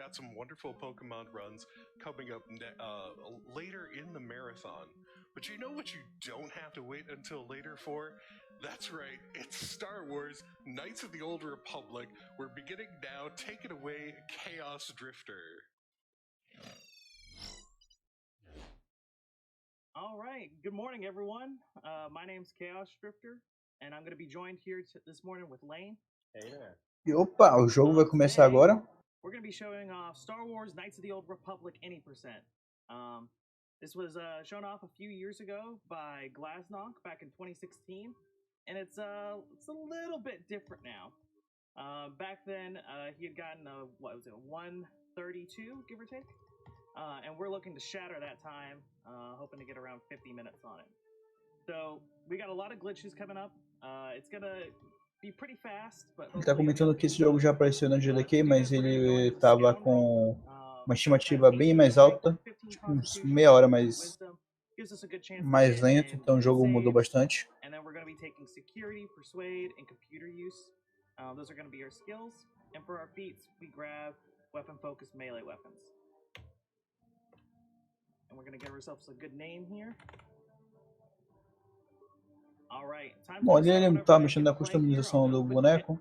got some wonderful Pokemon runs coming up later in the marathon. But you know what you don't have to wait until later for? That's right, it's Star Wars Knights of the Old Republic. We're beginning now. Take it away, Chaos Drifter. All right, good morning, everyone. My name's Chaos Drifter, and I'm going to be joined here this morning with Lane. Hey there. E opa, o jogo vai começar agora. We're going to be showing off Star Wars Knights of the Old Republic Any Percent. This was shown off a few years ago by Glasnock back in 2016, and it's a little bit different now. Back then, he had gotten a 132, give or take, and we're looking to shatter that time, hoping to get around 50 minutes on it. So we got a lot of glitches coming up. It's gonna be pretty fast, but ele tá comentando que esse jogo já apareceu na SGDQ, mas ele tava com uma estimativa bem mais alta, tipo uns meia hora mais lento, então o jogo mudou bastante. And then we're going to be taking security, persuade, and computer use. Those are going to be our skills. And for our feats, we grab weapon-focused melee weapons. And we're going to give ourselves a good name here. All right. Bom, ali ele tá mexendo na customização do boneco,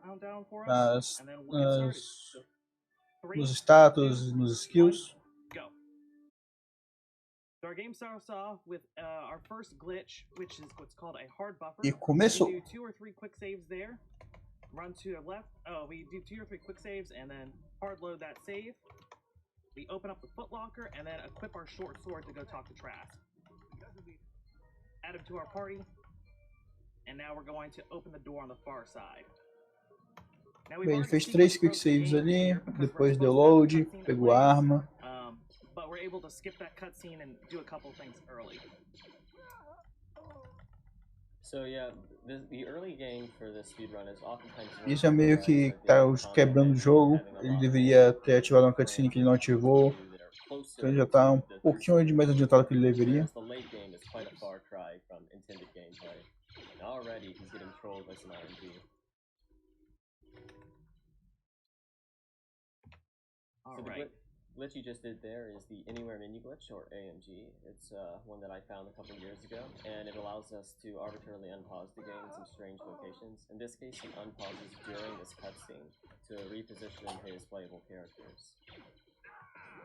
nos status, nos skills. So our game starts off with our first glitch, which is what's called a hard buffer. E começou. We do 2 or 3 quick saves there. Run to the left. Oh, we do 2 or 3 quick saves and then hard load that save. We open up the footlocker and then equip our short sword to go talk to Trask. Add him to our party. And now we're going to open the door on the far side. Bem, ele fez 3 quick saves ali, depois deu load, pegou a arma. But we're able to skip that cutscene and do a couple things early. So yeah, the early game for the speedrun is oftentimes. Isso é meio que tá quebrando o jogo. Ele deveria ter ativado uma cutscene que ele não ativou. Então ele já tá um pouquinho mais adiantado que ele deveria. The late game is quite a far cry from intended gameplay. And already he's getting trolled by some RNG. All right. Glitch you just did there is the Anywhere Menu Glitch, or AMG. It's one that I found a couple years ago, and it allows us to arbitrarily unpause the game in some strange locations. In this case, he unpauses during this cutscene to reposition his playable characters.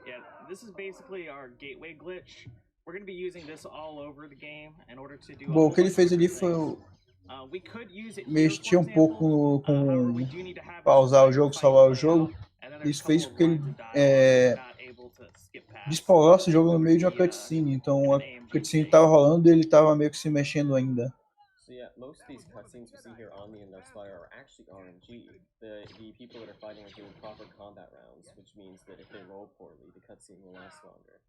Yeah, this is basically our gateway glitch. We're going to be using this all over the game in order to do. Bom, o que ele fez ali foi mexer um pouco com pausar o jogo, salvar o jogo. Isso fez com que ele despausasse o jogo no meio de uma cutscene, então a cutscene estava rolando e ele estava meio que se mexendo ainda. So yeah, most of these cutscenes you see here on the Indospire are actually RNG. The people that are fighting are doing proper combat rounds, which means that if they roll poorly, the cutscene will last longer.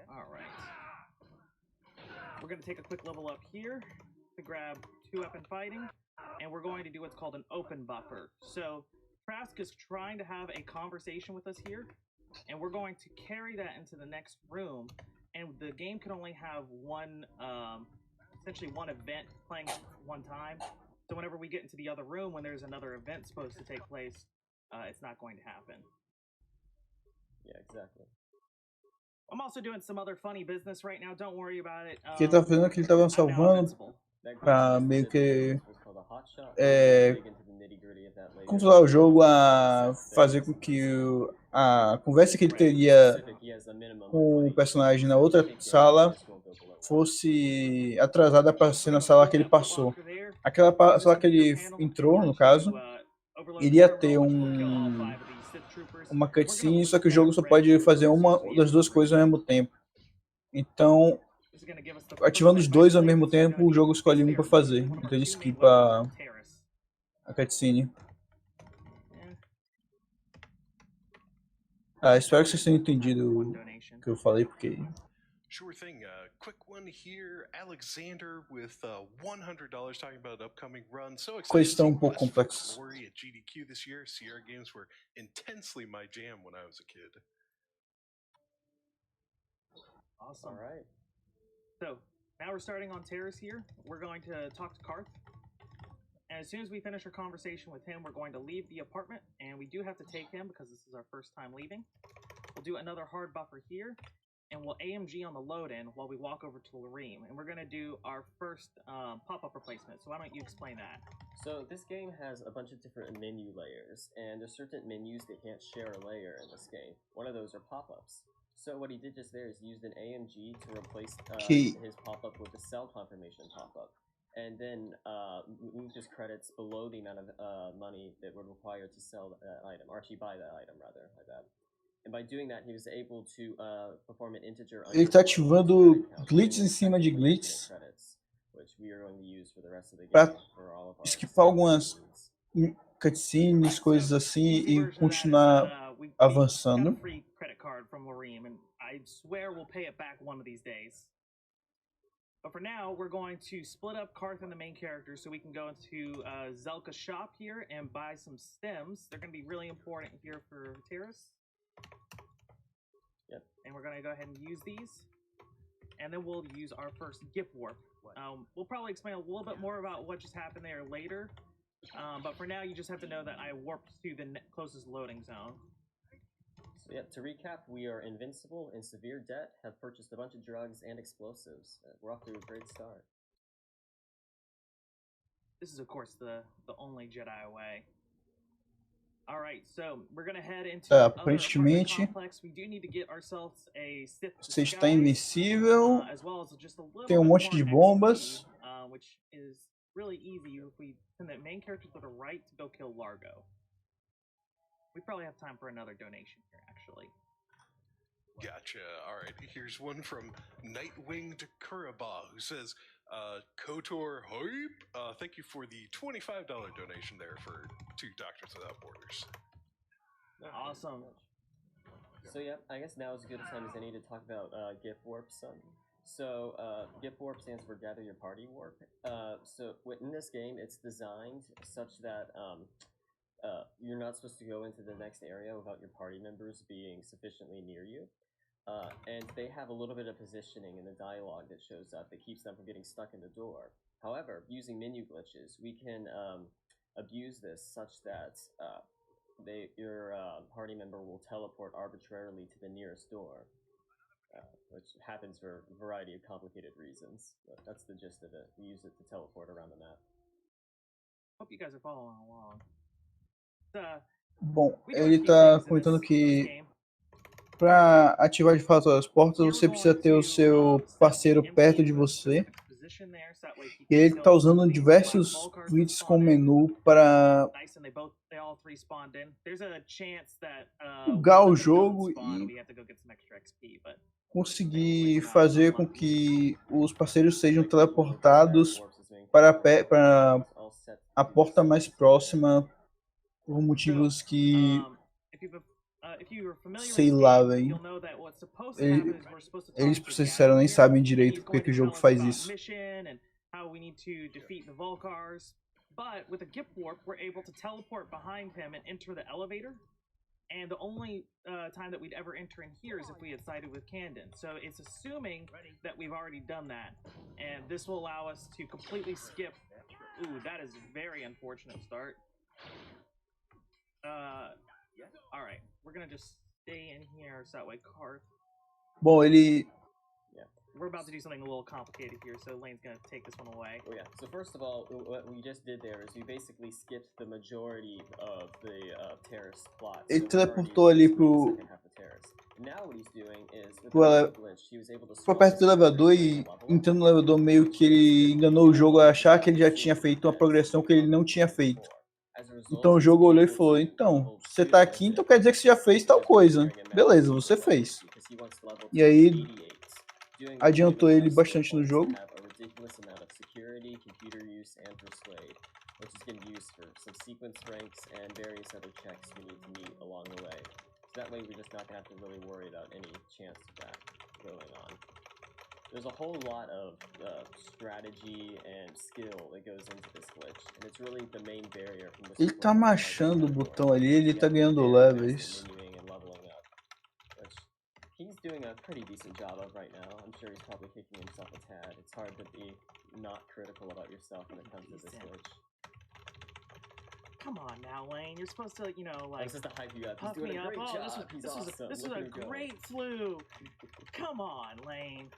All right. We're going to take a quick level up here to grab 2-weapon fighting. And we're going to do what's called an open buffer. So Trask is trying to have a conversation with us here, and we're going to carry that into the next room. And the game can only have essentially one event playing one time. So whenever we get into the other room, when there's another event supposed to take place, it's not going to happen. Yeah, exactly. I'm also doing some other funny business right now. Don't worry about it. O que ele tá fazendo é que ele tava salvando para meio que controlar o jogo, a fazer com que a conversa que ele teria com o personagem na outra sala fosse atrasada para ser na sala que ele passou. Aquela sala que ele entrou, no caso, iria ter uma cutscene, só que o jogo só pode fazer uma das duas coisas ao mesmo tempo. Então, ativando os dois ao mesmo tempo, o jogo escolhe um para fazer. Então ele skipa a cutscene. Espero que vocês tenham entendido o que eu falei, porque... Sure thing. Quick one here. Alexander with $100 talking about an upcoming run. So excited. Coisas estão um pouco complexas. At GDQ this year. Sierra games were intensely my jam when I was a kid. Awesome. All right. So now we're starting on Terrace here. We're going to talk to Karth. And as soon as we finish our conversation with him, we're going to leave the apartment, and we do have to take him because this is our first time leaving. We'll do another hard buffer here, and we'll AMG on the load-in while we walk over to Restream. And we're going to do our first pop-up replacement, so why don't you explain that? So this game has a bunch of different menu layers, and there's certain menus that can't share a layer in this game. One of those are pop-ups. So what he did just there is used an AMG to replace his pop-up with a sell confirmation pop-up, and then moved his credits below the amount of money that would require to sell that item, or actually buy that item, rather, like that. And by doing that, he was able to perform an integer. Ele tá ativando glitches em cima de glitches para esquipar algumas cutscenes, coisas assim, e continuar avançando. I swear we'll pay it back one of these days. But for now, we're going to split up Karth and the main character so we can go into Zelka's shop here and buy some stems. They're going to be really important here for Terrace. Yep. And we're going to go ahead and use these. And then we'll use our first gift warp. We'll probably explain a little bit more about what just happened there later. But for now, you just have to know that I warped to the closest loading zone. So yeah, to recap, we are invincible, in severe debt, have purchased a bunch of drugs and explosives. We're off to a great start. This is, of course, the only Jedi way. All right, so we're gonna head into aparentemente complex. We do need to get ourselves a Sith você está invencível. as well as just a little Tem monte de bombas. XP, which is really easy if we send the main characters with a right to go kill Largo. We probably have time for another donation here, actually. Gotcha. All right. Here's one from Nightwing to Kuraba, who says, KOTOR hype. Thank you for the $25 donation there for 2 Doctors Without Borders. Awesome. So yeah, I guess now is as good a time as any to talk about gift warp. So gift warp stands for Gather Your Party Warp. So in this game, it's designed such that you're not supposed to go into the next area without your party members being sufficiently near you. And they have a little bit of positioning in the dialogue that shows up that keeps them from getting stuck in the door. However, using menu glitches, we can abuse this such that your party member will teleport arbitrarily to the nearest door, which happens for a variety of complicated reasons. But that's the gist of it. We use it to teleport around the map. Hope you guys are following along. Bom, ele está comentando que para ativar de fato as portas você precisa ter o seu parceiro perto de você. E ele está usando diversos glitches com o menu para bugar o jogo e conseguir fazer com que os parceiros sejam teleportados para a porta mais próxima por motivos que sei lá, velho. Eles, por ser sincero, nem sabem direito porque que o jogo faz isso. But with a gift warp, we're able to teleport behind him and enter the elevator. And the only time that we'd ever enter in here is if we had sided with Camden. So it's assuming that we've already done that. And this will allow us to completely skip. Ooh, that is a very unfortunate start. Alright, we're gonna just stay in here so that way Karth. Bom, ele. We're about to do something a little complicated here, so Lane's gonna take this one away. Oh yeah, so first of all, what we just did there is we basically skipped the majority of the terrace plot. Ele teleportou ali pro. Foi perto do elevador e entrando no elevador meio que ele enganou o jogo a achar que ele já tinha feito uma progressão que ele não tinha feito. Então o jogo olhou e falou, então, você tá aqui, então quer dizer que você já fez tal coisa. Beleza, você fez. E aí adiantou ele bastante no jogo. There's a whole lot of strategy and skill that goes into this glitch, and it's really the main barrier from which ele tá machando o botão ali, ele tá ganhando levels. He's doing a pretty decent job of right now. I'm sure he's probably kicking himself a tad. It's hard to be not critical about yourself when it comes to this glitch. Come on now, Lane. You're supposed to, you know, like, this is the hype you up. He's puff doing me a up. great Oh, job. He's awesome. this was Look a at him go. great flu. Come on, Lane.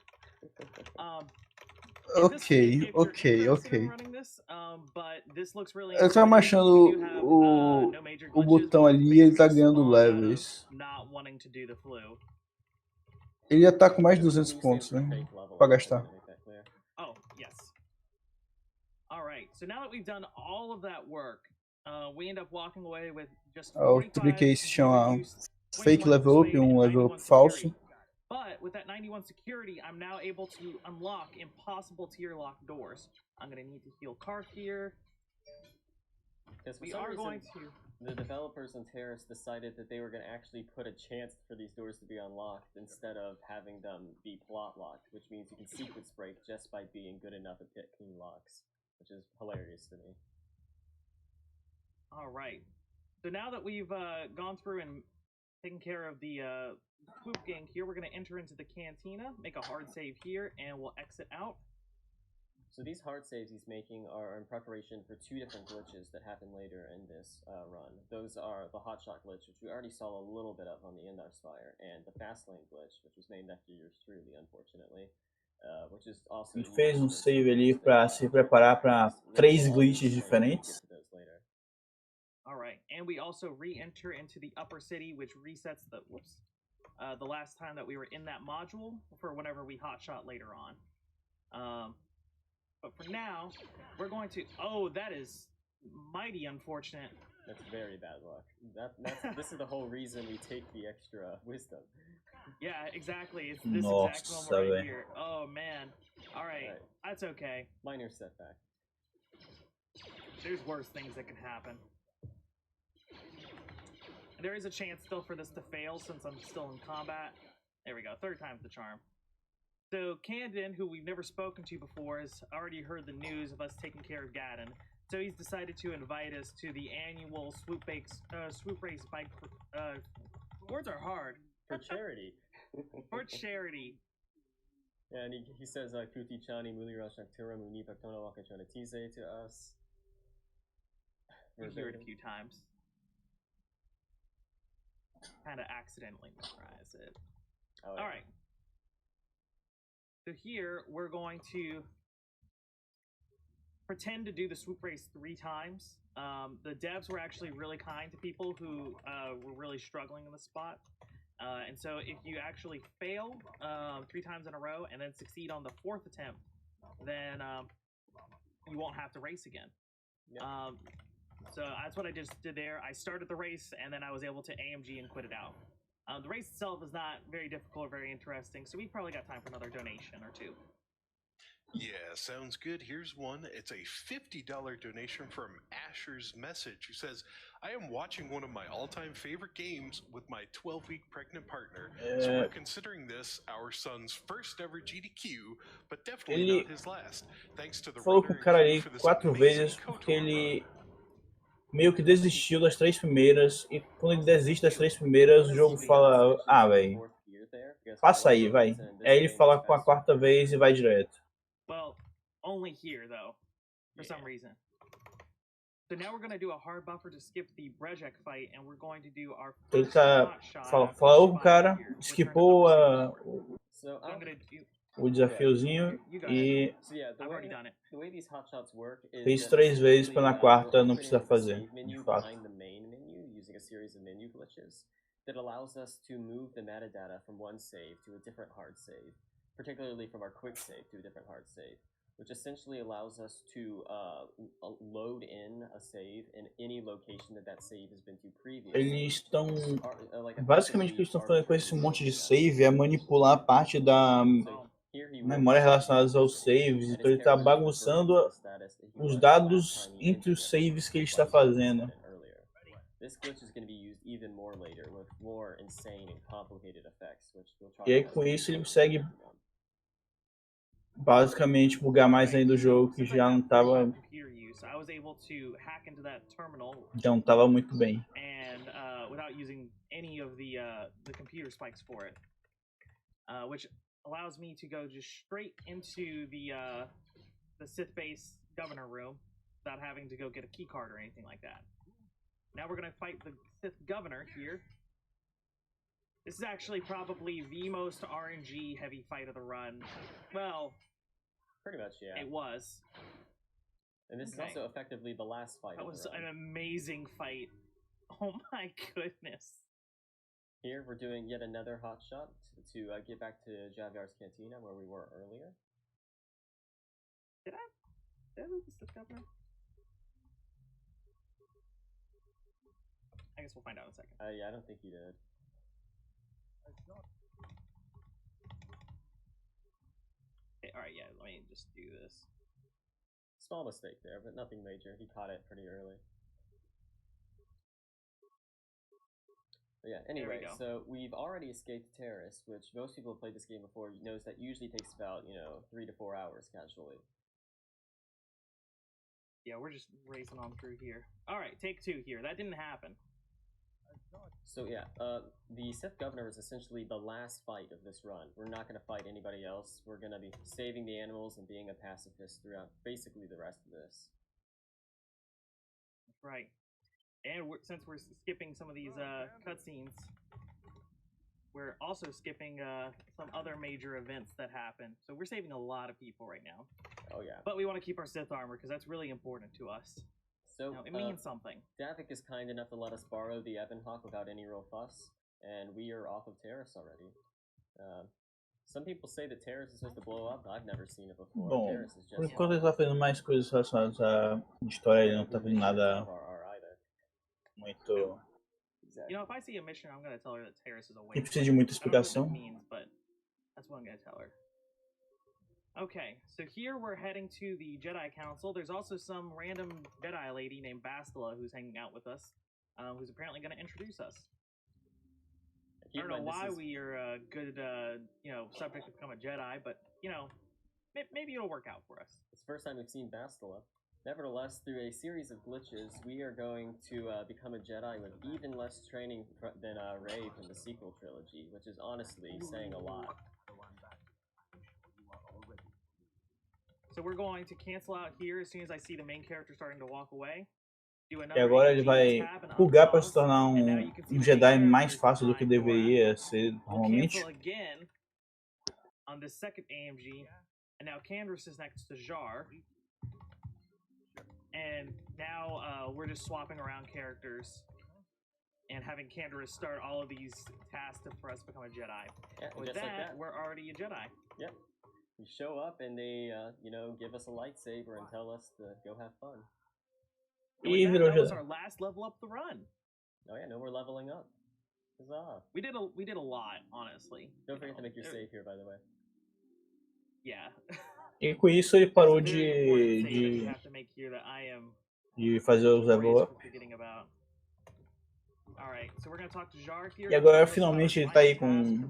Ok, ok, ok. Running this, but this looks really Eu tava achando o botão ali, ele tá ganhando levels. Not wanting to do the flu. Ele já tá com mais de 200 pontos, né? Pra gastar. Oh, yes. Alright, so now that we've done all of that work, we end up walking away with just 45 que se chama fake level up, level up falso. But with that 91 security, I'm now able to unlock impossible tier lock doors. I'm gonna need to heal Karth here. We are going to. The developers on Terrace decided that they were going to actually put a chance for these doors to be unlocked instead of having them be plot locked, which means you can sequence break just by being good enough at picking locks, which is hilarious to me. All right. So now that we've gone through and taken care of the swoop gang here, we're going to enter into the cantina, make a hard save here, and we'll exit out. So these hard saves he's making are in preparation for two different glitches that happen later in this run. Those are the hotshot glitch, which we already saw a little bit of on the Indar Spire, and the fast lane glitch, which was named after yours truly, unfortunately. Which is also. Ele fez save ali para se preparar para 3 glitches diferentes. All right, and we also re-enter into the upper city, which resets the last time that we were in that module for whenever we hotshot later on. But for now, we're going to. Oh, that is mighty unfortunate. That's very bad luck. This is the whole reason we take the extra wisdom. Yeah, exactly. It's this exact moment right here. Oh man. All right, that's okay. Minor setback. There's worse things that can happen. There is a chance still for this to fail since I'm still in combat. There we go. Third time's the charm. So Camden, who we've never spoken to before, has already heard the news of us taking care of Gaddon. So he's decided to invite us to the annual swoop race bike. Words are hard. For charity. For charity. Yeah, and he says, Kuti Chani Muli Rashaktura Muni Paktona Wakachana Tise to us. We've heard it a few times. Kind of accidentally memorize it. Oh, yeah. Alright. So here, we're going to pretend to do the swoop race 3 times. The devs were actually really kind to people who were really struggling in the spot. And so if you actually fail 3 times in a row and then succeed on the 4th attempt, then you won't have to race again. Yep. So that's what I just did there. I started the race and then I was able to AMG and quit it out. The race itself is not very difficult or very interesting, so we've probably got time for another donation or 2. Yeah, sounds good. Here's one. It's a $50 donation from Asher's Message, who says, I am watching one of my all-time favorite games with my 12-week pregnant partner, so we're considering this our son's first ever GDQ, but definitely not his last. Thanks to the falou com o cara ali 4 vezes porque ele meio que desistiu das 3 primeiras, e quando ele desiste das 3 primeiras, o jogo fala, velho, passa aí, vai. Aí ele fala com a 4ª vez e vai direto. Well, only here though, for some reason. So now we're going to do a hard buffer to skip the Brejek fight, and we're going to do our first falou com o cara, skipou o desafiozinho e fez 3 vezes para na 4ª não precisar fazer, de fato. That allows us to move the metadata from one save to a different hard save, particularly from our quick save to a different hard save, which essentially allows us to load in a save in any location that save has been to previously. Eles estão basicamente o que eles estão fazendo com esse monte de save é manipular a parte da memória relacionada aos saves, então ele está bagunçando os dados entre os saves que ele está fazendo. E aí com isso ele consegue basicamente bugar mais ainda o jogo, que já não estava muito bem. Without using any of the computer spikes for it, which allows me to go just straight into the Sith base governor room without having to go get a key card or anything like that. Now we're gonna fight the Sith Governor here. This is actually probably the most RNG heavy fight of the run. Well, pretty much, yeah. It was. And this is also effectively the last fight. That was an amazing fight. Oh my goodness. Here we're doing yet another hot shot to get back to Javier's Cantina where we were earlier. Did I lose the Sith Governor? I guess we'll find out in a second. Yeah, I don't think you did. Okay, alright, yeah, let me just do this. Small mistake there, but nothing major. He caught it pretty early. But yeah, anyway, so we've already escaped terrorists, which most people who played this game before knows that usually takes about, 3 to 4 hours casually. Yeah, we're just racing on through here. Alright, take 2 here. That didn't happen. So yeah, the Sith Governor is essentially the last fight of this run. We're not going to fight anybody else. We're going to be saving the animals and being a pacifist throughout basically the rest of this. Right. And since we're skipping some of these cutscenes, we're also skipping some other major events that happen. So we're saving a lot of people right now. Oh yeah. But we want to keep our Sith armor because that's really important to us. So it means something. Davik is kind enough to let us borrow the Ebonhawk without any real fuss, and we are off of Terrace already. Some people say that Terrace is supposed to blow up. I've never seen it before. Bom, Terrace is just por enquanto ele tá fazendo mais coisas relacionadas à história, ele não tá fazendo nada muito... If I see a mission, I'm gonna tell her that Terrace is a waste. Que precisa de muita explicação. I don't know what it means, but that's what I'm gonna tell her. Okay, so here we're heading to the Jedi Council. There's also some random Jedi lady named Bastila who's hanging out with us, who's apparently going to introduce us. I don't know why we are a good, subject to become a Jedi, but, maybe it'll work out for us. It's the first time we've seen Bastila. Nevertheless, through a series of glitches, we are going to become a Jedi with even less training than Rey from the sequel trilogy, which is honestly saying a lot. So we're going to cancel out here as soon as I see the main character starting to walk away. E agora ele vai bugar para se tornar Jedi mais fácil do que deveria ser normalmente. Again on the second AMG, and now Candace is next to Jar, and now we're just swapping around characters and having Candace start all of these tasks for us to become a Jedi. Yeah, with just that, like that, we're already a Jedi. Yep. We show up and they, give us a lightsaber and tell us to go have fun. That was our last level up the run. Oh yeah, no more leveling up. Huzzah! We did a lot, honestly. Don't forget to make your save here, by the way. Yeah. E com isso ele parou de fazer os level up. E agora finalmente ele tá aí com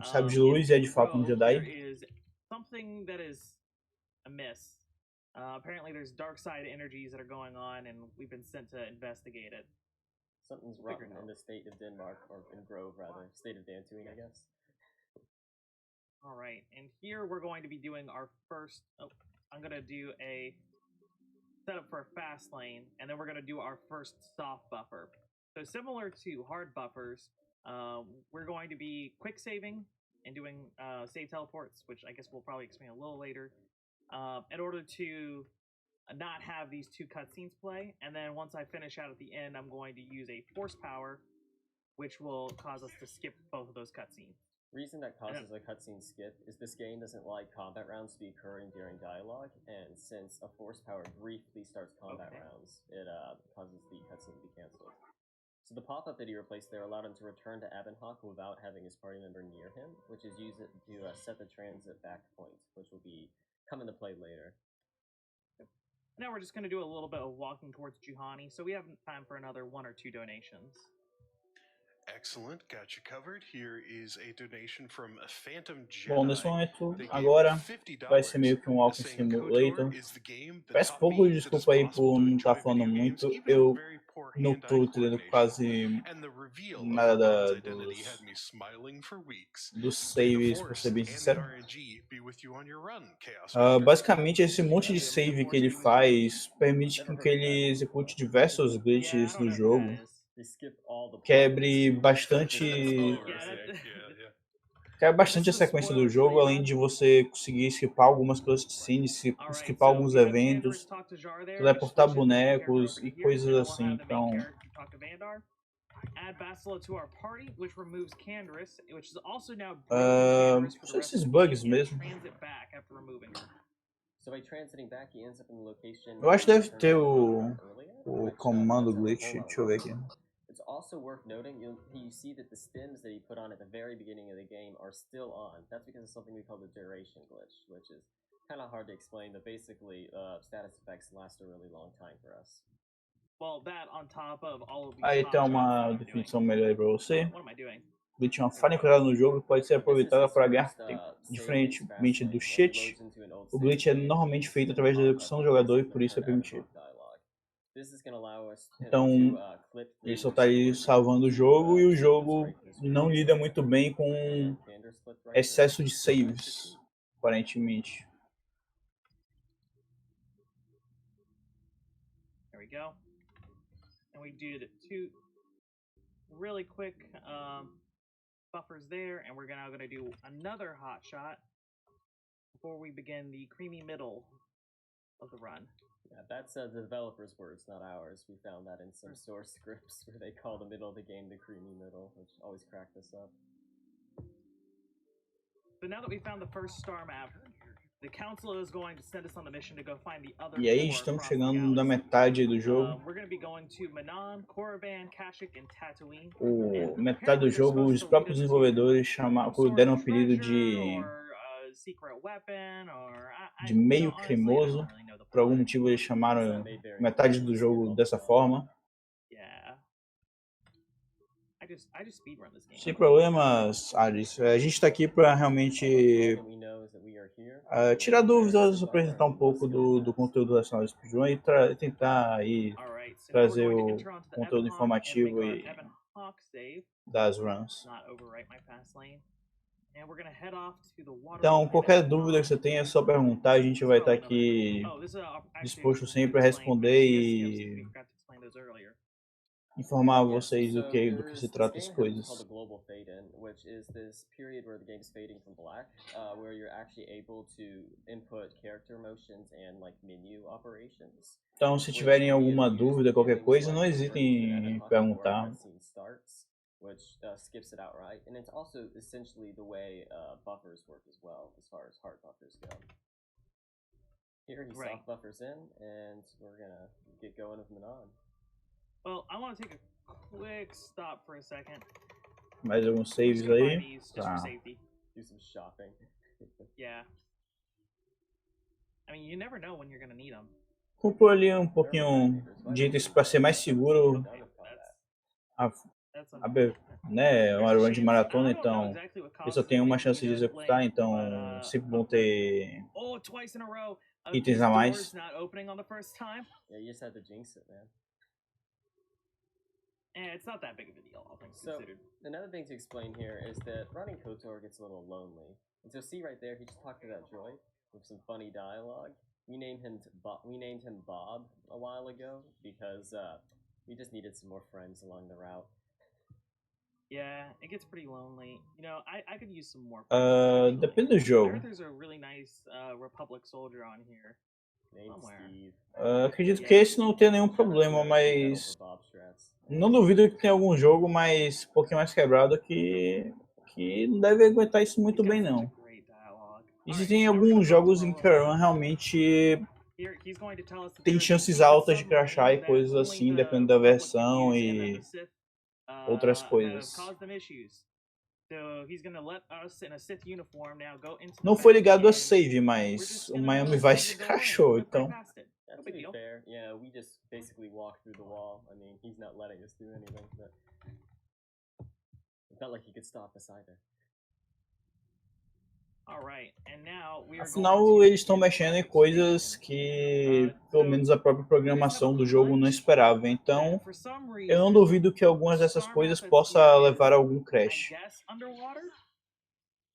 sabre de luz e é de fato um Jedi. Something that is amiss. Apparently there's dark side energies that are going on and we've been sent to investigate it. Something's rotten in the state of Denmark, or in Grove rather, state of Dantooine, I guess. Alright, and here we're going to be doing our first, I'm gonna do a setup for a fast lane, and then we're gonna do our first soft buffer. So similar to hard buffers, we're going to be quick saving and doing save teleports, which I guess we'll probably explain a little later, in order to not have these 2 cutscenes play. And then once I finish out at the end, I'm going to use a force power, which will cause us to skip both of those cutscenes. Reason that causes a cutscene skip is this game doesn't like combat rounds to be occurring during dialogue, and since a force power briefly starts combat rounds, it causes the cutscene to be cancelled. So the pop-up that he replaced there allowed him to return to Ebonhawk without having his party member near him, which is used to set the transit back point, which will be come into play later. Now we're just going to do a little bit of walking towards Juhani, so we have time for another 1 or 2 donations. Excellent, got you covered. Here is a donation from a Phantom Bom, nesse Jedi. momento, They gave agora, $50, vai ser meio que um Walking saying Simulator. KOTOR is the game that Peço taught pouco me that it's desculpa aí possible por to não enjoy estar falando video games muito. even Eu with very poor não hand-eye tô entendendo coordination. quase And the reveal of nada LeBron's identity dos, had me smiling for weeks. dos May the saves, pra Force ser bem and the sincero. RNG be with you on your run, Chaos Master. Basicamente, esse monte de save que ele faz permite que ele execute diversos glitches do jogo, quebre bastante, quebra bastante a sequência do jogo, além de você conseguir esquipar algumas cutscenes, esquipar alguns eventos, teleportar bonecos e coisas assim. Então, são esses bugs mesmo. Eu acho que deve ter o comando glitch. Deixa eu ver aqui. It's also worth noting, you see that the stims that he put on at the very beginning of the game are still on. That's because of something we call the duration glitch, which is kind of hard to explain, but basically status effects last a really long time for us. Well, that on top of all of these Aí tem uma definição melhor aí pra você. What am I doing? Glitch é uma falha encontrada no jogo que pode ser aproveitada para ganhar tempo. Diferentemente do cheat, o glitch é normalmente feito através da execução do jogador e por isso é permitido. Então, ele só está aí salvando o jogo e o jogo não lida muito bem com excesso de saves, aparentemente. There we go. And we did two really quick buffers there, and we're now going to do another hot shot before we begin the creamy middle of the run. Yeah, that's the developer's words, not ours. We found that in some source scripts where they call the middle of the game the creamy middle, which always cracked us up. So now that we found the first star map, the council is going to send us on the mission to go find the other E aí estamos chegando na metade do jogo. We're going to be going to Manon, Korriban, Kashyyyk, and Tatooine. Metade do jogo, os próprios desenvolvedores deram o apelido de meio cremoso. Por algum motivo eles chamaram metade do jogo dessa forma. Sem problemas, Aris. A gente está aqui para realmente tirar dúvidas, apresentar um pouco do conteúdo relacionado ao Speedrun e tentar aí trazer o conteúdo informativo e das runs. Então, qualquer dúvida que você tenha é só perguntar, a gente vai estar aqui disposto sempre a responder e informar vocês do que se trata as coisas. Então, se tiverem alguma dúvida, qualquer coisa, não hesitem em perguntar. Which skips it outright, and it's also essentially the way buffers work as well, as far as hard buffers go. Here he soft buffers in, and we're gonna get going with Manon. Well, I want to take a quick stop for a second. Mais alguns saves aí. Tá. Do some shopping. Yeah. I mean, you never know when you're gonna need them. Compor ali um pouquinho de itens para ser mais seguro. Né, uma run de maratona, então eu só tenho uma chance de executar, então sempre vão ter itens a mais. It's not that big of a deal, all things considered. Another thing to explain here is that running KOTOR gets a little lonely. And so see right there, he just talked to that droid with some funny dialogue. We named him Bob a while ago because we just needed some more friends along the route. Yeah, it gets pretty lonely. You know, I could use some more. Depende do jogo. There's a really nice Republic soldier on here. Acredito que esse não tenha nenhum problema, mas não duvido que tenha algum jogo mais um pouquinho mais quebrado que não deve aguentar isso muito bem, não. Existem alguns jogos em que a run realmente tem chances altas de crashar e coisas assim, dependendo da versão e outras coisas. Não foi ligado a save, mas o Miami Vice crashou, então. Not like he could stop us either. Alright, and now we are Afinal, eles estão mexendo em coisas que, pelo menos, a própria programação do jogo não esperava. Então, eu não duvido que algumas dessas coisas possam levar a algum crash.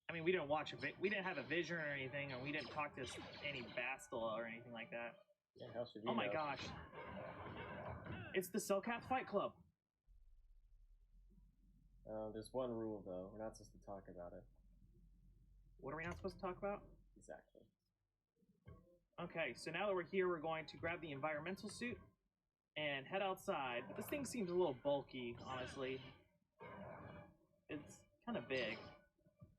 I mean, we didn't watch we didn't have a vision or anything, and we didn't talk to any Bastila or anything like that. Yeah, how should we Oh my know? gosh. It's the Cellcat Fight Club. There's one rule, though. We're not supposed to talk about it. What are we not supposed to talk about? Exactly. Okay, so now that we're here, we're going to grab the environmental suit and head outside. But this thing seems a little bulky, honestly. It's kind of big.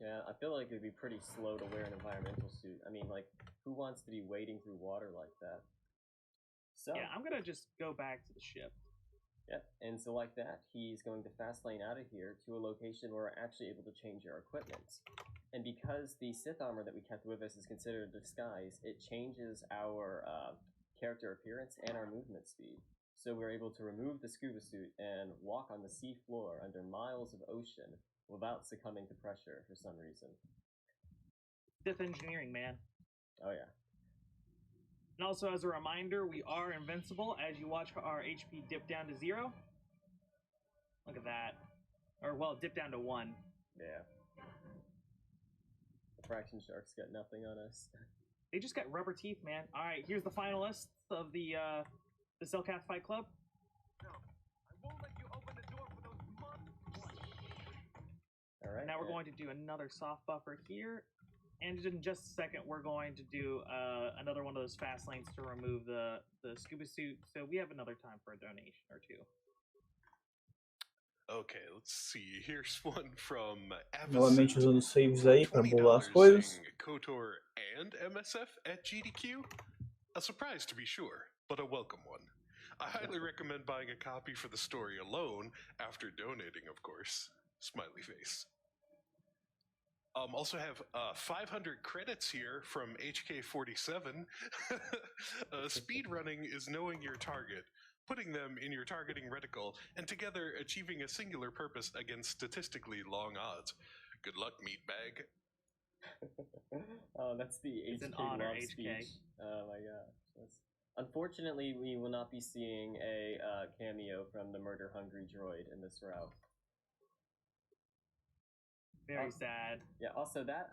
Yeah, I feel like it'd be pretty slow to wear an environmental suit. I mean, like, who wants to be wading through water like that? So yeah, I'm gonna just go back to the ship. Yep, and so like that, he's going to fast lane out of here to a location where we're actually able to change our equipment. And because the Sith armor that we kept with us is considered a disguise, it changes our character appearance and our movement speed. So we're able to remove the scuba suit and walk on the sea floor under miles of ocean without succumbing to pressure for some reason. Sith engineering, man. Oh yeah. And also, as a reminder, we are invincible as you watch our HP dip down to 0. Look at that. Or, well, dip down to 1. Yeah. The Fraction Sharks got nothing on us. They just got rubber teeth, man. Alright, here's the finalists of the Cellcat Fight Club. No, I won't let you open the door for those Alright. Now we're going to do another soft buffer here. And in just a second, we're going to do another one of those fast lanes to remove the scuba suit. So we have another time for a donation or two. Okay, let's see. Here's one from Novamente usando saves aí para bolar as coisas. KOTOR and MSF at GDQ? A surprise to be sure, but a welcome one. I highly recommend buying a copy for the story alone, after donating, of course. Smiley face. Also have 500 credits here from HK47. Speedrunning is knowing your target, putting them in your targeting reticle, and together achieving a singular purpose against statistically long odds. Good luck, meatbag. Oh, that's the It's HK an honor, love HK. speech. Oh my gosh. Unfortunately, we will not be seeing a cameo from the murder-hungry droid in this route. Very sad. Yeah, also that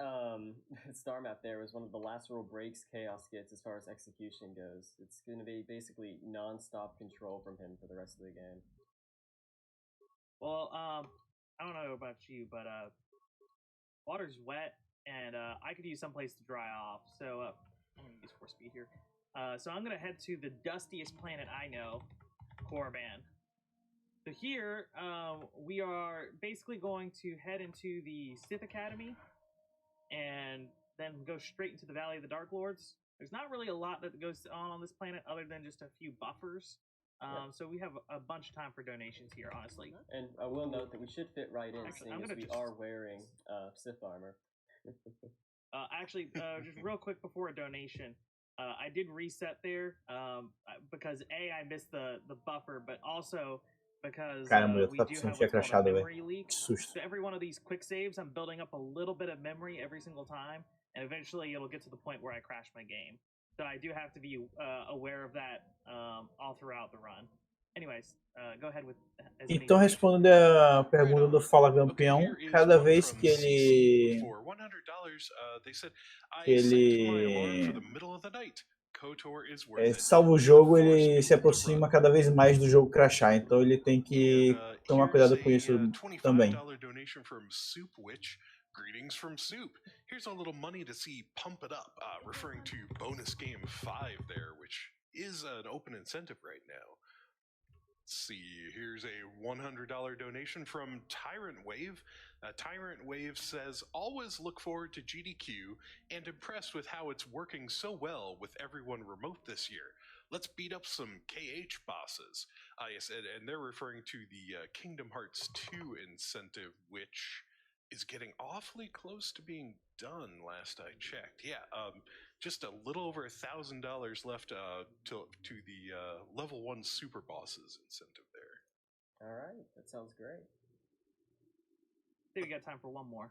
star map there was one of the last roll breaks Chaos gets as far as execution goes. It's going to be basically non-stop control from him for the rest of the game. Well, I don't know about you, but water's wet, and I could use someplace to dry off. So I'm going to use 4 speed here. So I'm going to head to the dustiest planet I know, Korriban. So here, we are basically going to head into the Sith Academy, and then go straight into the Valley of the Dark Lords. There's not really a lot that goes on this planet other than just a few buffers. So we have a bunch of time for donations here, honestly. And I will note that we should fit right in, Actually, seeing as we are wearing Sith armor. Actually, just real quick before a donation, I did reset there because A, I missed the buffer, but also because Caramba, we já do tá have tinha what's called a crashado, memory velho. leak. Que susto. So every one of these quick saves, I'm building up a little bit of memory every single time, and eventually it'll get to the point where I crash my game. So I do have to be aware of that all throughout the run. Anyways, go ahead with... Então, respondendo a pergunta do Fala Campeão, cada vez que ele salva o jogo, ele se aproxima cada vez mais do jogo crashar, então ele tem que tomar cuidado com isso também. Greetings from Soup. Here's a little money to see Pump It Up, referring to bonus game 5 there, which is an open incentive right now. Let's see, here's a $100 donation from Tyrant Wave. Tyrant Wave says, always look forward to GDQ and impressed with how it's working so well with everyone remote this year. Let's beat up some KH bosses. Yes, and they're referring to the Kingdom Hearts 2 incentive, which is getting awfully close to being done last I checked. Yeah, just a little over $1,000 left to the level 1 super bosses incentive there. Alright, that sounds great. think we got time for one more.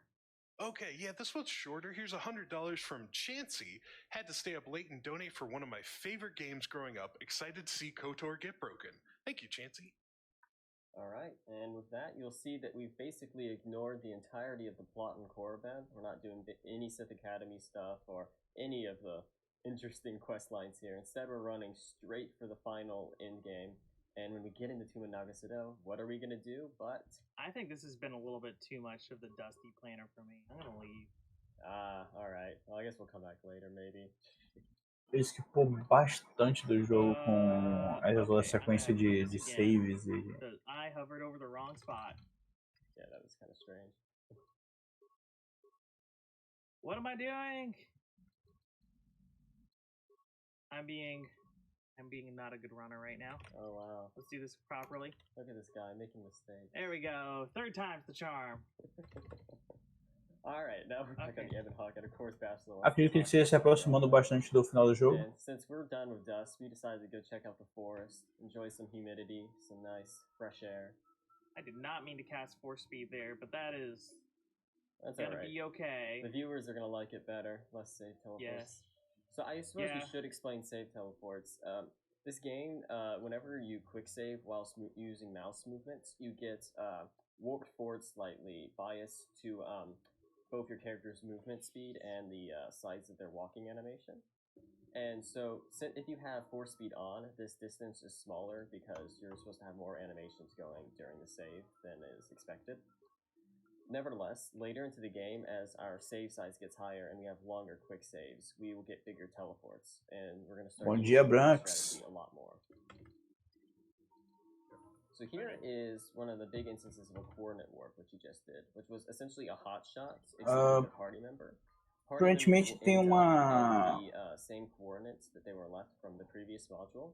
Okay, yeah, this one's shorter. Here's $100 from Chansey. Had to stay up late and donate for one of my favorite games growing up. Excited to see KOTOR get broken. Thank you, Chansey. Alright, and with that, you'll see that we've basically ignored the entirety of the plot in core event. We're not doing any Sith Academy stuff or any of the interesting quest lines here. Instead, we're running straight for the final end game. And when we get into Tuma Nagasado, what are we gonna do? But I think this has been a little bit too much of the Dusty planner for me. I'm gonna leave. Alright. Well, I guess we'll come back later, maybe. Ele skippou bastante do jogo com essa sequência de saves e... I hovered over the wrong spot. Yeah, that was kind of strange. What am I doing? I'm being not a good runner right now. Oh, wow. Let's do this properly. Look at this guy making mistakes. There we go. Third time's the charm. Alright, now we're back on the Ebon Hawk, and of course Bachelor. Acredito que ele esteja se aproximando bastante do final do jogo. And since we're done with dust, we decided to go check out the forest, enjoy some humidity, some nice fresh air. I did not mean to cast force speed there, but that's That's gonna be okay. The viewers are gonna like it better. Less save teleports. Yes. So I suppose we should explain save teleports. This game, whenever you quick save while using mouse movements, you get warped forward slightly, biased to both your character's movement speed and the size of their walking animation. And so if you have force speed on, this distance is smaller because you're supposed to have more animations going during the save than is expected. Nevertheless, later into the game, as our save size gets higher and we have longer quick saves, we will get bigger teleports, and we're going to start using this strategy a lot more. So here is one of the big instances of a coordinate warp, which you just did, which was essentially a hot shot, except with a party member. Aparentemente tem Same coordinates that they were left from the previous module.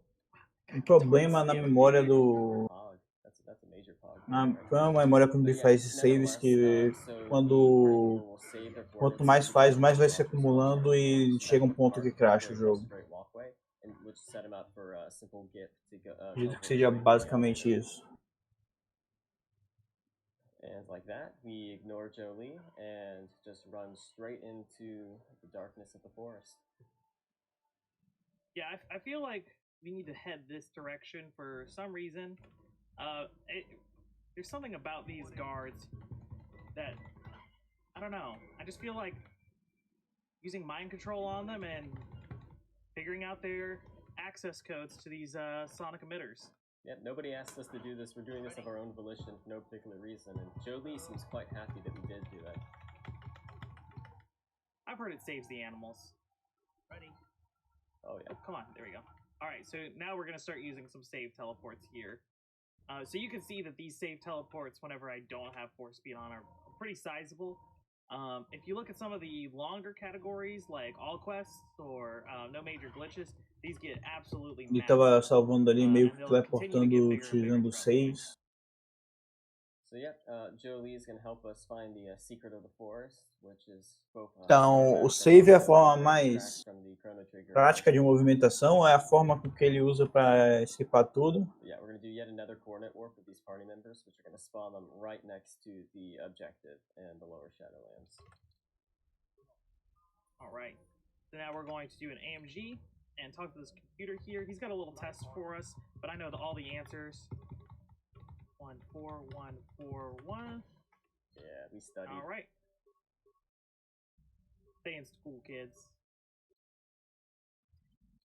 Problema na memória do... Na memória quando ele faz esses saves que quanto mais faz, mais vai se acumulando e chega um ponto que crasha o jogo. Acredito que seja basicamente isso. And like that, we ignore Jolie and just run straight into the darkness of the forest. Yeah, I feel like we need to head this direction for some reason. There's something about these guards that, I don't know, I just feel like using mind control on them and figuring out their access codes to these sonic emitters. Yep, nobody asked us to do this. We're doing this of our own volition for no particular reason, and Jolie seems quite happy that we did do that. I've heard it saves the animals. Ready? Oh yeah. Oh, come on, there we go. Alright, so now we're going to start using some save teleports here. So you can see that these save teleports, whenever I don't have force speed on, are pretty sizable. If you look at some of the longer categories, like all quests or no major glitches, these get absolutely massive. Ele estava salvando ali, meio que teleportando, utilizando saves. So yeah, Jolie is going to help us find the secret of the forest, which is both. Então, o save é a forma mais prática de movimentação, é a forma com que ele usa para esquipar tudo. Yeah, we're going to do yet another coordinate warp with these party members, which are going to spawn them right next to the objective and the lower Shadowlands. All right, so now we're going to do an AMG and talk to this computer here. He's got a little test for us, but I know all the answers. 14141. Yeah, we studied. All right. Stay in school, kids.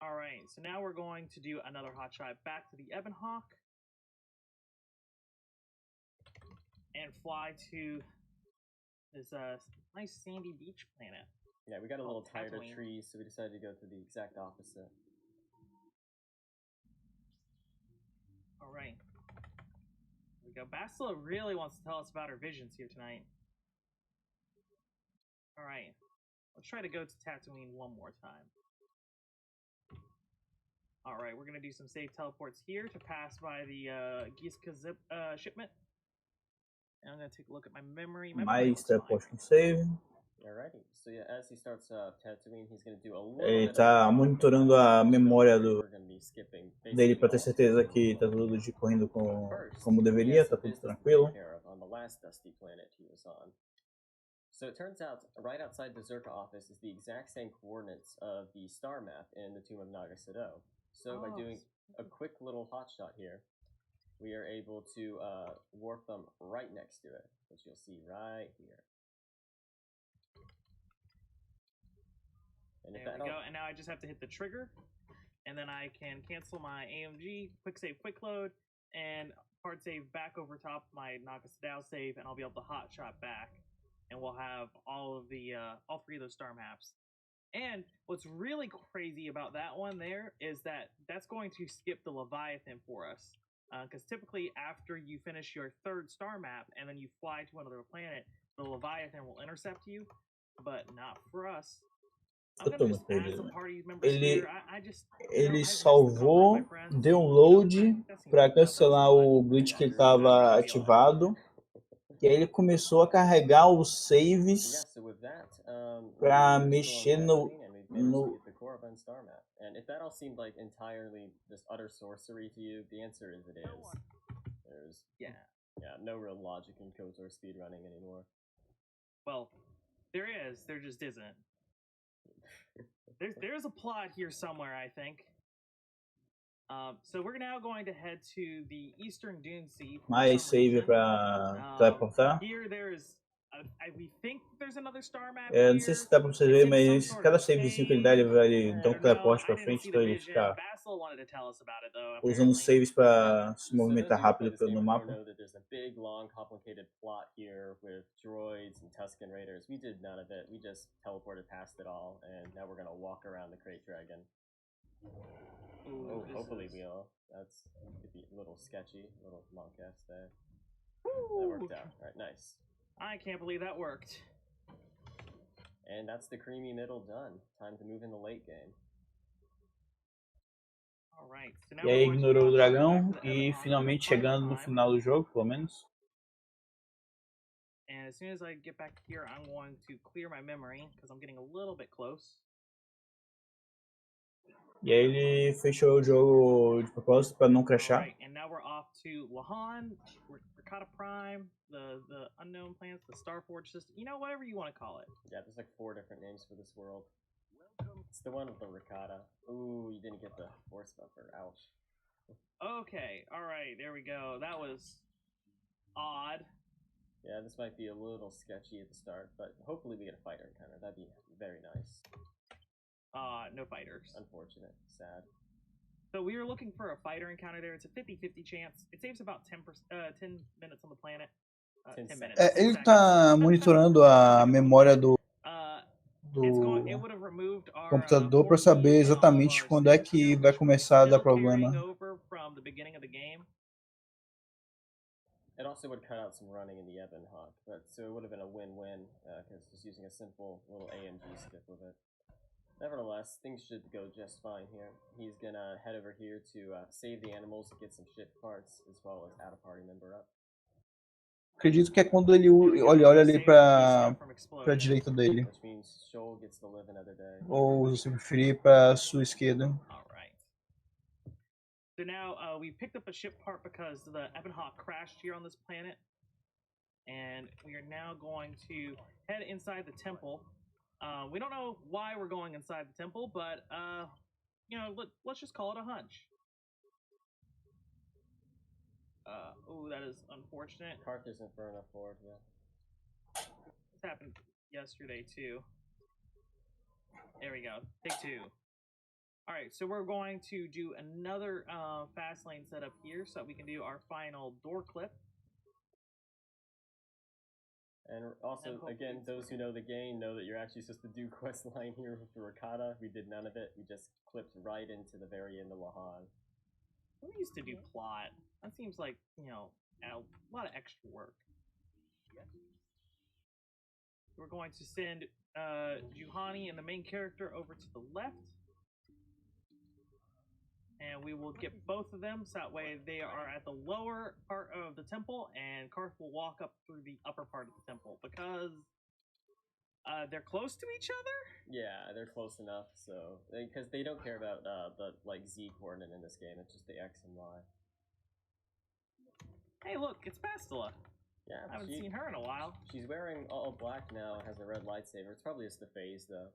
All right, so now we're going to do another hot shot back to the Ebon Hawk and fly to this nice sandy beach planet. Yeah, we got a little tired of trees, so we decided to go to the exact opposite. All right. Bastila really wants to tell us about her visions here tonight. Alright, let's try to go to Tatooine one more time. Alright, we're going to do some safe teleports here to pass by the Giska shipment. And I'm going to take a look at my memory. Mais teleporte com save. Alrighty, so yeah, as he starts Tatooine, he's going to do a little Ele está monitorando a memória dele para ter certeza que está tudo correndo como deveria, está tudo tranquilo. last dusty planet he was on. So it turns out, right outside the Zerka office is the exact same coordinates of the star map in the Tomb of Nagasado. So by doing a quick little hotshot here, we are able to warp them right next to it, which you'll see right here. And There we go, and now I just have to hit the trigger, and then I can cancel my AMG, quick save, quick load, and hard save back over top my Nagasadao save, and I'll be able to hotshot back, and we'll have all of the all three of those star maps. And what's really crazy about that one there is that that's going to skip the Leviathan for us, because typically after you finish your third star map and then you fly to another planet, the Leviathan will intercept you, but not for us. I'm gonna just add some party members here. Ele salvou, deu um load para cancelar o glitch que ele estava ativado. E aí ele começou a carregar os saves para mexer no And if that all seemed like entirely just utter sorcery to you, the answer is it is. There's no real logic in KOTOR speedrunning anymore. Well, there is. There just isn't. There's a plot here somewhere, I think. So we're now going to head to the Eastern Dune Sea. Mais save para teleportar. Here there's we think there's another star map É, não sei se dá pra vocês verem, mas cada savezinho que ele dá, ele dá um teleporte pra frente, então ele fica usando saves pra se movimentar rápido no mapa. There's a big, long, complicated plot here with droids and Tusken Raiders. We did none of it. We just teleported past it all, and now we're gonna walk around the Crate Dragon. Hopefully we all. That's could be a little sketchy, a little monkcast there. That worked out. Alright, nice. I can't believe that worked. And that's the creamy middle done. Time to move in the late game. Alright, so E aí ignorou o dragão e finalmente chegando no final do jogo, pelo menos. And as soon as I get back here, I'm going to clear my memory because I'm getting a little bit close. E aí ele fechou o jogo de propósito para não crashar. Right, and now we're off to Lahan, Rakata Prime, the unknown planets, the Starforge system, you know, whatever you want to call it. Yeah, there's like 4 different names for this world. It's the one with the Rakata. Ooh, you didn't get the force buffer. Ouch. Okay, alright, there we go. That was odd. Yeah, this might be a little sketchy at the start, but hopefully we get a fighter encounter. That'd be very nice. No fighters. Unfortunate. Sad. So we were looking for a fighter encounter there. It's a 50-50 chance. It saves about 10 minutes on the planet. 10 minutes. Ele tá monitorando a memória do computador para saber exatamente quando é que vai começar a dar problema. It also would cut out some running in the Ebon Hawk, but so it would have been a win-win because just using a simple little AMG skip with it. Nevertheless, things should go just fine here. He's gonna head over here to save the animals, get some ship parts, as well as add a party member up. Acredito que é quando ele olha ali para a direita dele. Ou, se preferir, para a sua esquerda. So now we picked up a ship part because the Ebon Hawk crashed here on this planet. And we are now going to head inside the temple. We don't know why we're going inside the temple, but you know, let's just call it a hunch. Oh, that is unfortunate. Karth isn't far enough forward, yeah. This happened yesterday too. There we go. Take 2. Alright, so we're going to do another fast lane setup here so that we can do our final door clip. And also, again, those who know the game know that you're actually supposed to do quest line here with the Rakata. We did none of it. We just clipped right into the very end of Lahan. We used to do plot. That seems like, you know, a lot of extra work. We're going to send Juhani and the main character over to the left. And we will get both of them, so that way they are at the lower part of the temple, and Karth will walk up through the upper part of the temple, because they're close to each other? Yeah, they're close enough, so... Because they don't care about the, like, Z coordinate in this game, it's just the X and Y. Hey, look, it's Bastila. Yeah, I haven't seen her in a while. She's wearing all black now, has a red lightsaber. It's probably just the phase, though.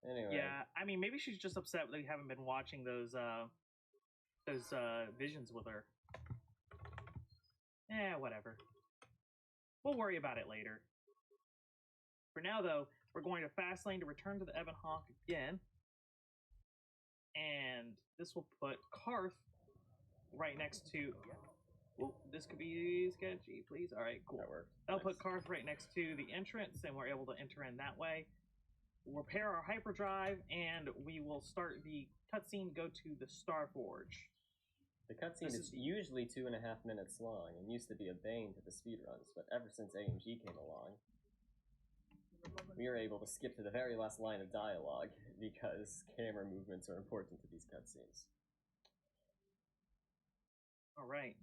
Anyway. Yeah, I mean, maybe she's just upset that you haven't been watching those visions with her. Whatever. We'll worry about it later. For now, though, we're going to fast lane to return to the Ebon Hawk again. And this will put Karth right next to... Ooh, this could be sketchy, please. All right, cool. That worked. That'll put Karth right next to the entrance, and we're able to enter in that way. We'll repair our hyperdrive, and we will start the cutscene, go to the Starforge. The cutscene is usually 2.5 minutes long, and used to be a bane to the speedruns, but ever since AMG came along, we are able to skip to the very last line of dialogue, because camera movements are important to these cutscenes. Alright.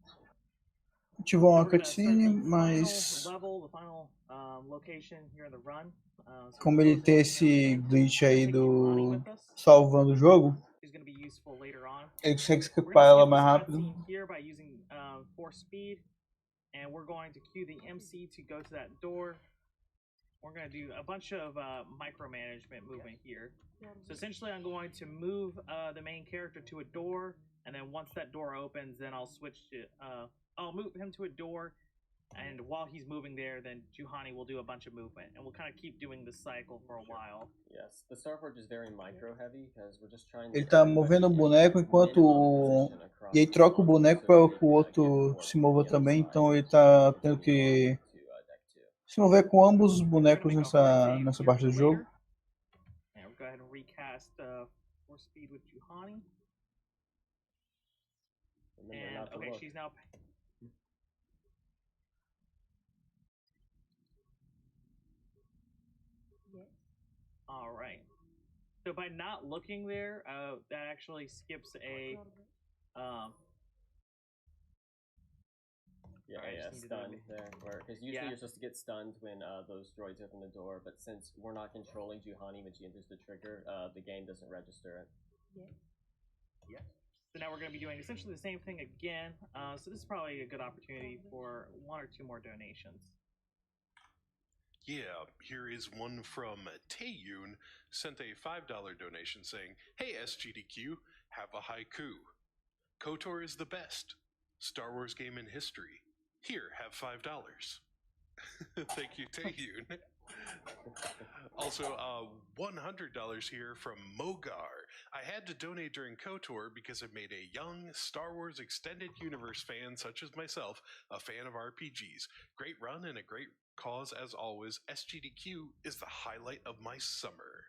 Ativou uma cutscene, mas como ele tem esse glitch aí do salvando o jogo, ele consegue escapar ela mais rápido. And we're going to cue the MC to go to that door. We're going to do a bunch of micromanagement movement here. So essentially I'm going to move the main character to a door, and then once that door opens, then I'll switch to, I'll move him to a door, and while he's moving there, then Juhani will do a bunch of movement, and we'll kind of keep doing this cycle for a while. Yes, the Starforge is very micro heavy, because we're just trying to... Ele tá movendo o boneco enquanto... E aí troca o boneco para o outro se mova também, então ele tá tendo que se mover com ambos os bonecos nessa parte do jogo. And we'll go ahead and recast Force Speed with Juhani. And okay, she's now... All right. So by not looking there, that actually skips a... stun there. Because usually you're supposed to get stunned when those droids open the door, but since we're not controlling Juhani when she enters the trigger, the game doesn't register it. Yeah. So now we're going to be doing essentially the same thing again. So this is probably a good opportunity for 1 or 2 more donations. Yeah, here is one from Taeyun, sent a $5 donation saying, "Hey SGDQ, have a haiku. KOTOR is the best Star Wars game in history. Here, have $5. Thank you, Taeyun. Also, $100 here from Mogar. I had to donate during KOTOR because it made a young Star Wars Extended Universe fan such as myself a fan of RPGs. Great run and a great cause as always. SGDQ is the highlight of my summer."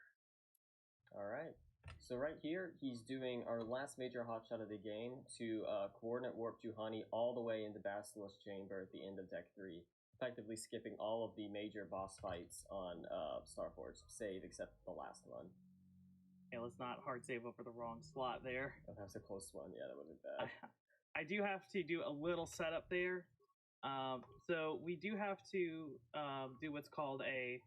Alright, so right here, he's doing our last major hotshot of the game to coordinate warp Juhani all the way into Basilisk Chamber at the end of Deck 3, effectively skipping all of the major boss fights on Starforge, save except the last one. Yeah, let's not hard save over the wrong slot there. Oh, that was a close one, yeah, that would have been bad. I do have to do a little setup there. So we do have to do what's called a...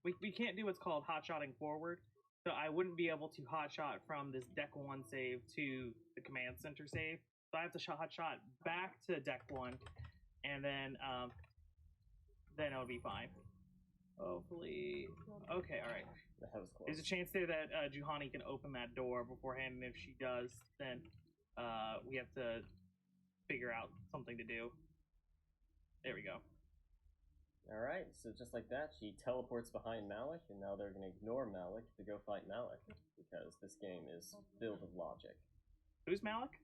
we can't do what's called hotshotting forward. So I wouldn't be able to hotshot from this Deck 1 save to the Command Center save. So I have to hotshot back to Deck 1, and then it'll be fine. Hopefully... Okay, alright. That was close. There's a chance there that Juhani can open that door beforehand, and if she does, then we have to figure out something to do. There we go. Alright, so just like that, she teleports behind Malik, and now they're going to ignore Malik to go fight Malik, because this game is filled with logic. Who's Malik?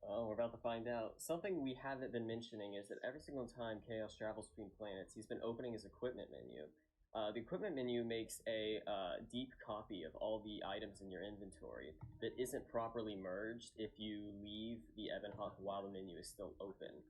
Oh, we're about to find out. Something we haven't been mentioning is that every single time Chaos travels between planets, he's been opening his equipment menu. The equipment menu makes a deep copy of all the items in your inventory that isn't properly merged if you leave the Ebon Hawk while the menu is still open.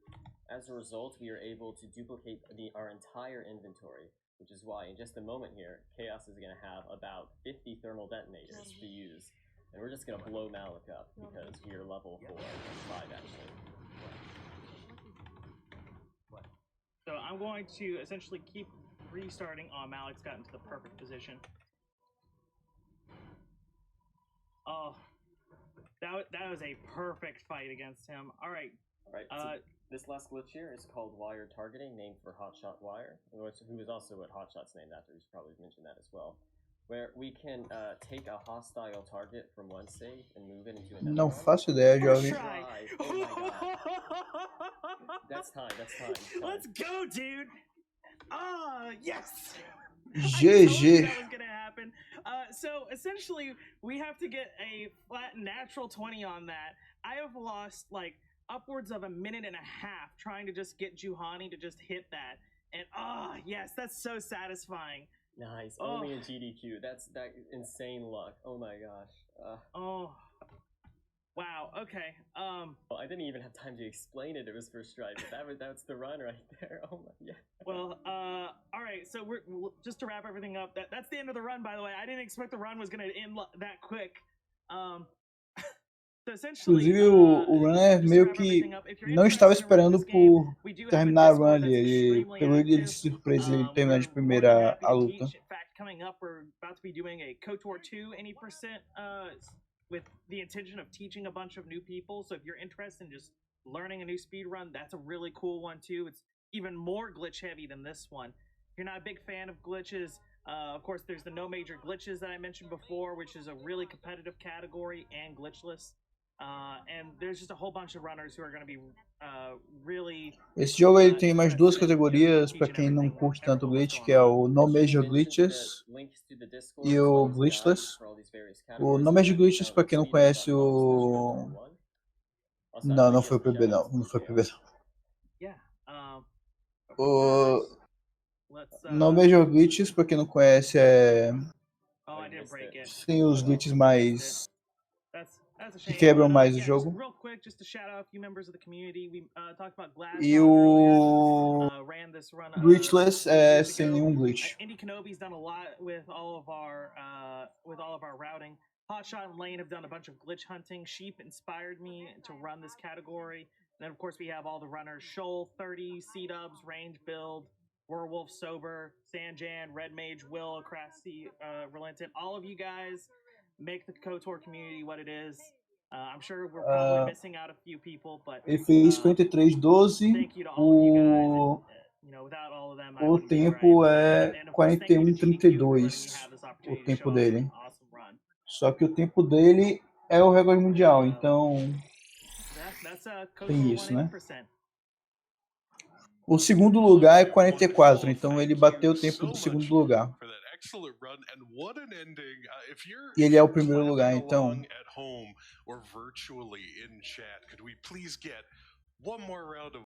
As a result, we are able to duplicate our entire inventory, which is why in just a moment here, Chaos is going to have about 50 thermal detonators to use. And we're just going to blow Malik up, because we are level 4, 5 actually. So I'm going to essentially keep restarting. Oh, Malik's gotten to the perfect position. Oh, that was a perfect fight against him. All right. This last glitch here is called wire targeting, named for Hotshot Wire, who is also what Hotshot's named after. We should probably mention that as well. Where we can take a hostile target from one save and move it into another Não one. faço ideia, First jovem. try. Oh my god. That's time. Let's go, dude. Yes. I told you GG. that was gonna happen. So essentially, we have to get a flat natural 20 on that. I have lost like upwards of a minute and a half trying to just get Juhani to just hit that. And yes, that's so satisfying. Nice. Only in GDQ. That's that insane luck. Oh my gosh. Wow. Okay. Well, I didn't even have time to explain it. It was first try, but that's the run right there. Oh my yeah. Well, all right. So we're just to wrap everything up. That's the end of the run, by the way. I didn't expect the run was gonna end that quick. So essentially, Inclusive, o runner meio que não estava esperando por terminar a run ali. Pelo ele de surpresa ele terminar de primeira a luta. In fact, coming up, we're about to be doing a KOTOR 2 any percent with the intention of teaching a bunch of new people. So if you're interested in just learning a new speed run, that's a really cool one too. It's even more glitch heavy than this one. If you're not a big fan of glitches, of course, there's the no major glitches that I mentioned before, which is a really competitive category and glitchless. And there's just a whole bunch of runners who are going to be really. Esse jogo ele tem mais duas categorias para quem não curte tanto glitch, que é o No Major Glitches e o Glitchless. O No Major Glitches, para quem não conhece o... Não foi o PB não. Não foi o PB não. O No Major Glitches, para quem não conhece, tem os glitches mais... que quebram mais o jogo. E o glitchless é sem nenhum glitch. Andy Kenobi's done a lot with all of our routing. Hotshot and Lane have done a bunch of glitch hunting. Sheep inspired me to run this category. And then of course we have all the runners: Shoal, 30, C-Dubs, Range Build, Werewolf, Sober, Sanjan, Red Mage, Will, Crafty, Relentant. All of you guys make the KOTOR community what it is. I'm sure we're probably missing out a few people, but ele fez 53:12. O tempo é 41:32. O tempo dele. Só que o tempo dele é o recorde mundial, então tem isso, né? O segundo lugar é 44, então ele bateu o tempo do segundo lugar. E ele é o primeiro lugar, então.